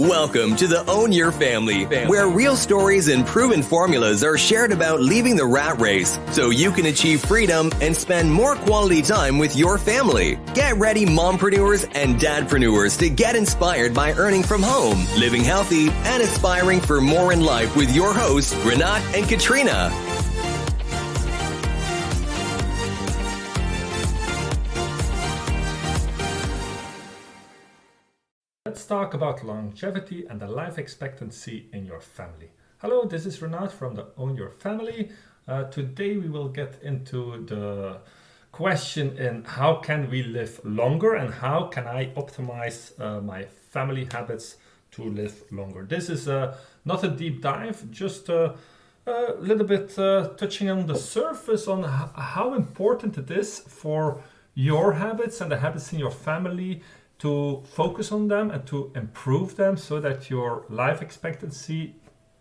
Welcome to the Own Your Family, where real stories and proven formulas are shared about leaving the rat race so you can achieve freedom and spend more quality time with your family. Get ready, mompreneurs and dadpreneurs, to get inspired by earning from home, living healthy, and aspiring for more in life with your hosts, Renat and Katrina. Let's talk about longevity and the life expectancy in your family. Hello, this is Renat from the Own Your Family. Today we will get into the question in how can we live longer and how can I optimize my family habits to live longer. This is not a deep dive, just a little bit touching on the surface on how important it is for your habits and the habits in your family to focus on them and to improve them so that your life expectancy,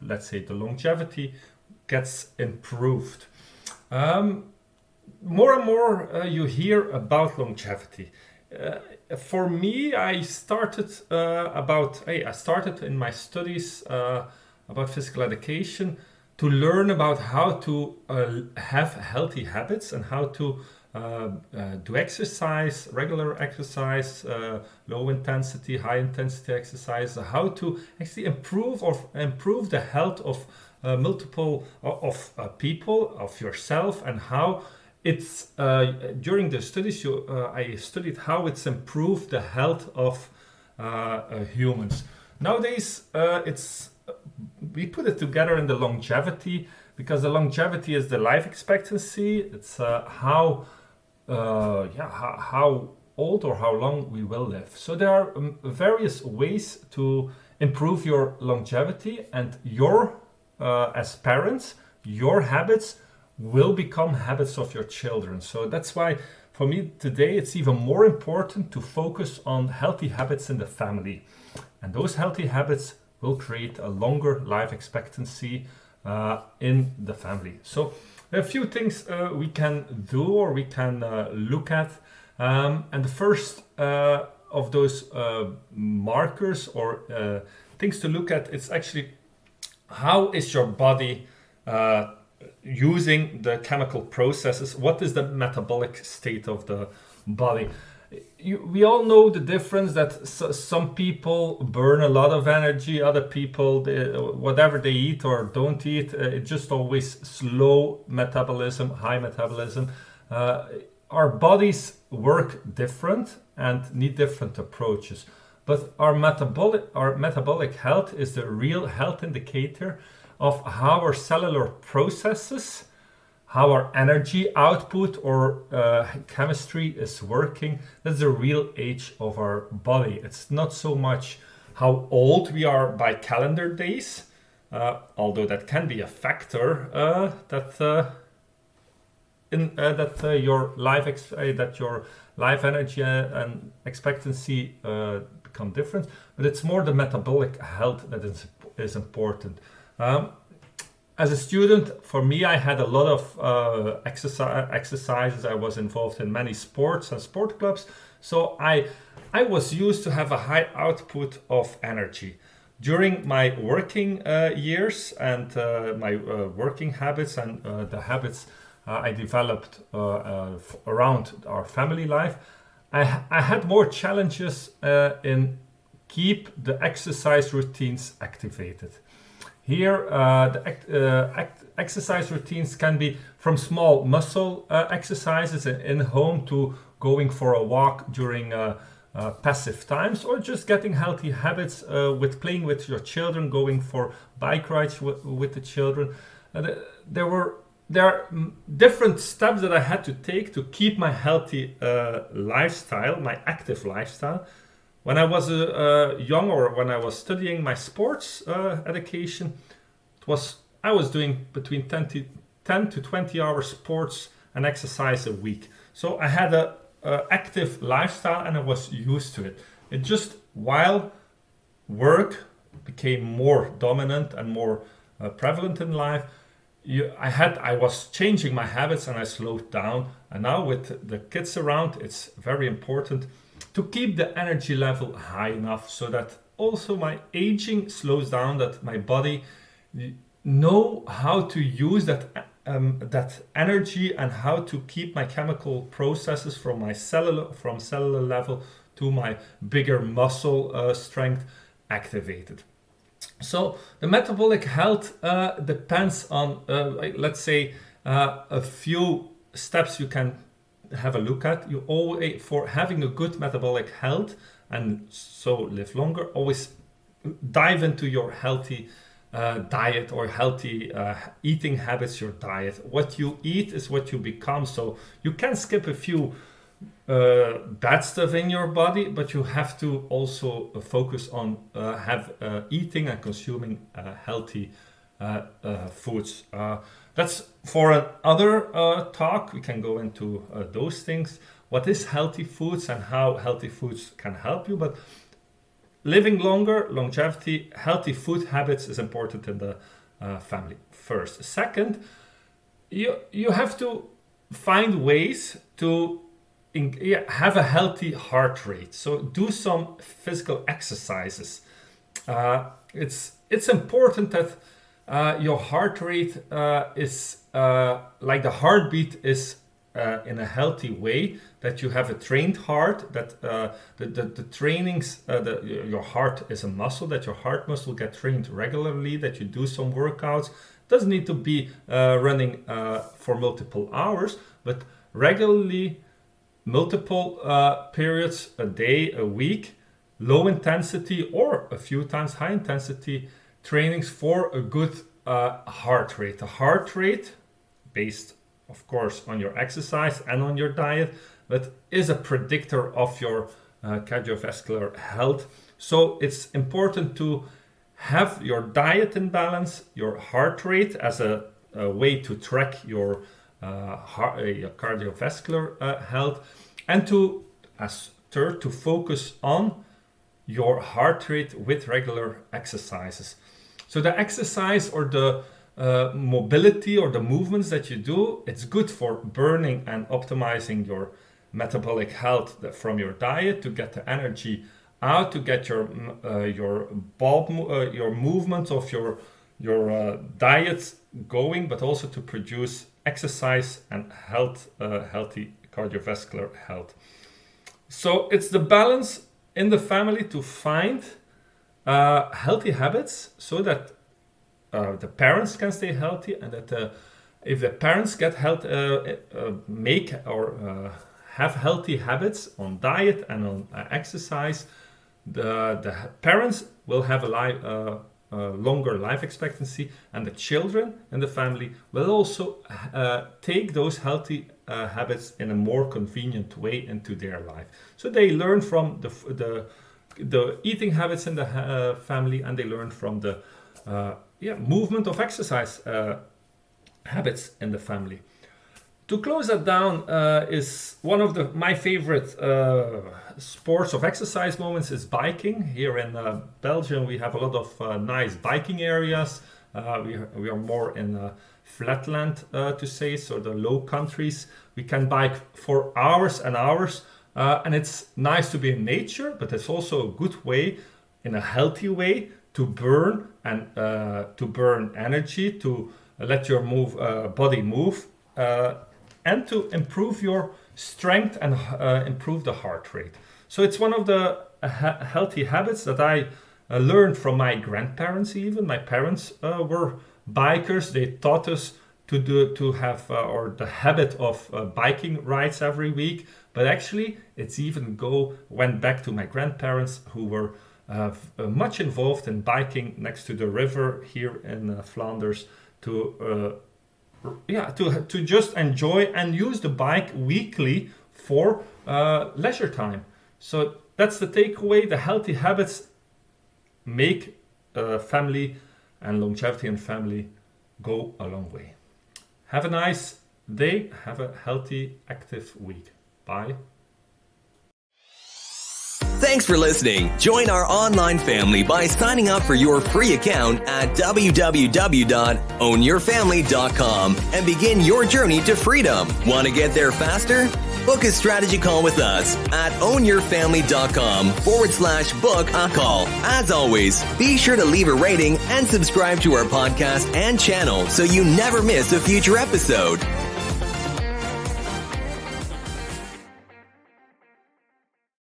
let's say the longevity, gets improved. More and more you hear about longevity. For me, I started in my studies about physical education to learn about how to have healthy habits and how to do exercise, regular exercise, low intensity, high intensity exercise, how to actually improve the health of multiple people, of yourself, and how it's during the studies I studied how it's improved the health of humans. Nowadays we put it together in the longevity, because the longevity is the life expectancy. It's how old or how long we will live. So there are various ways to improve your longevity, and your as parents, your habits will become habits of your children. So that's why for me today it's even more important to focus on healthy habits in the family, and those healthy habits will create a longer life expectancy in the family. So a few things we can do or we can look at, and the first of those markers or things to look at is actually how is your body using the chemical processes. What is the metabolic state of the body? We all know the difference that some people burn a lot of energy, other people, whatever they eat or don't eat, it's just always slow metabolism, high metabolism. Our bodies work different and need different approaches. But our metabolic health is the real health indicator of how our cellular processes, how our energy output or chemistry is working. That's the real age of our body. It's not so much how old we are by calendar days, although that can be a factor that your life energy and expectancy become different. But it's more the metabolic health that is important. As a student, for me, I had a lot of exercises. I was involved in many sports and sport clubs. So I was used to have a high output of energy. During my working years and my working habits and the habits I developed around our family life, I had more challenges in keep the exercise routines activated. Here, the exercise routines can be from small muscle exercises in home to going for a walk during passive times, or just getting healthy habits with playing with your children, going for bike rides with the children. There are different steps that I had to take to keep my healthy lifestyle, my active lifestyle. When I was young, or when I was studying my sports education, I was doing between 10 to 20 hours sports and exercise a week. So I had a active lifestyle and I was used to it. It just while work became more dominant and more prevalent in life, I was changing my habits and I slowed down. And now with the kids around, it's very important to keep the energy level high enough so that also my aging slows down, that my body know how to use that energy and how to keep my chemical processes from cellular level to my bigger muscle strength activated. So the metabolic health depends on, let's say, a few steps you can have a look at. You always, for having a good metabolic health and so live longer, always dive into your healthy diet or healthy eating habits, your diet. What you eat is what you become. So you can skip a few bad stuff in your body, but you have to also focus on eating and consuming healthy foods. That's for another talk. We can go into those things. What is healthy foods and how healthy foods can help you? But living longer, longevity, healthy food habits is important in the family first. Second, you have to find ways to have a healthy heart rate. So do some physical exercises. It's important that your heart rate is like the heartbeat is in a healthy way, that you have a trained heart, that the trainings, your heart is a muscle, that your heart muscle get trained regularly, that you do some workouts. Doesn't need to be running for multiple hours, but regularly, multiple periods, a day, a week, low intensity or a few times high intensity trainings for a good heart rate. A heart rate based, of course, on your exercise and on your diet, but is a predictor of your cardiovascular health. So it's important to have your diet in balance, your heart rate as a way to track your cardiovascular health, and to, as third, to focus on your heart rate with regular exercises. So the exercise or the mobility or the movements that you do, it's good for burning and optimizing your metabolic health from your diet, to get the energy out, to get your movement of your diet going, but also to produce exercise and healthy cardiovascular health. So it's the balance in the family to find healthy habits so that the parents can stay healthy, and that if the parents get make or have healthy habits on diet and on exercise, the parents will have a longer life expectancy, and the children in the family will also take those healthy habits in a more convenient way into their life. So they learn from the eating habits in the family, and they learn from the movement of exercise habits in the family. To close that down, is one of my favorite sports of exercise moments is biking. Here in Belgium, we have a lot of nice biking areas. We are more in flatland, to say, so the low countries. We can bike for hours and hours, and it's nice to be in nature, but it's also a good way, in a healthy way, to burn and to burn energy, to let your body move, and to improve your strength and improve the heart rate. So it's one of the healthy habits that I learned from my grandparents. Even my parents were bikers. They taught us to have or the habit of biking rides every week. But actually, it's even went back to my grandparents, who were much involved in biking next to the river here in Flanders, to just enjoy and use the bike weekly for leisure time. So that's the takeaway. The healthy habits make family and longevity and family go a long way. Have a nice day. Have a healthy, active week. Bye. Thanks for listening. Join our online family by signing up for your free account at www.ownyourfamily.com and begin your journey to freedom. Want to get there faster? Book a strategy call with us at ownyourfamily.com/book a call. As always, be sure to leave a rating and subscribe to our podcast and channel so you never miss a future episode.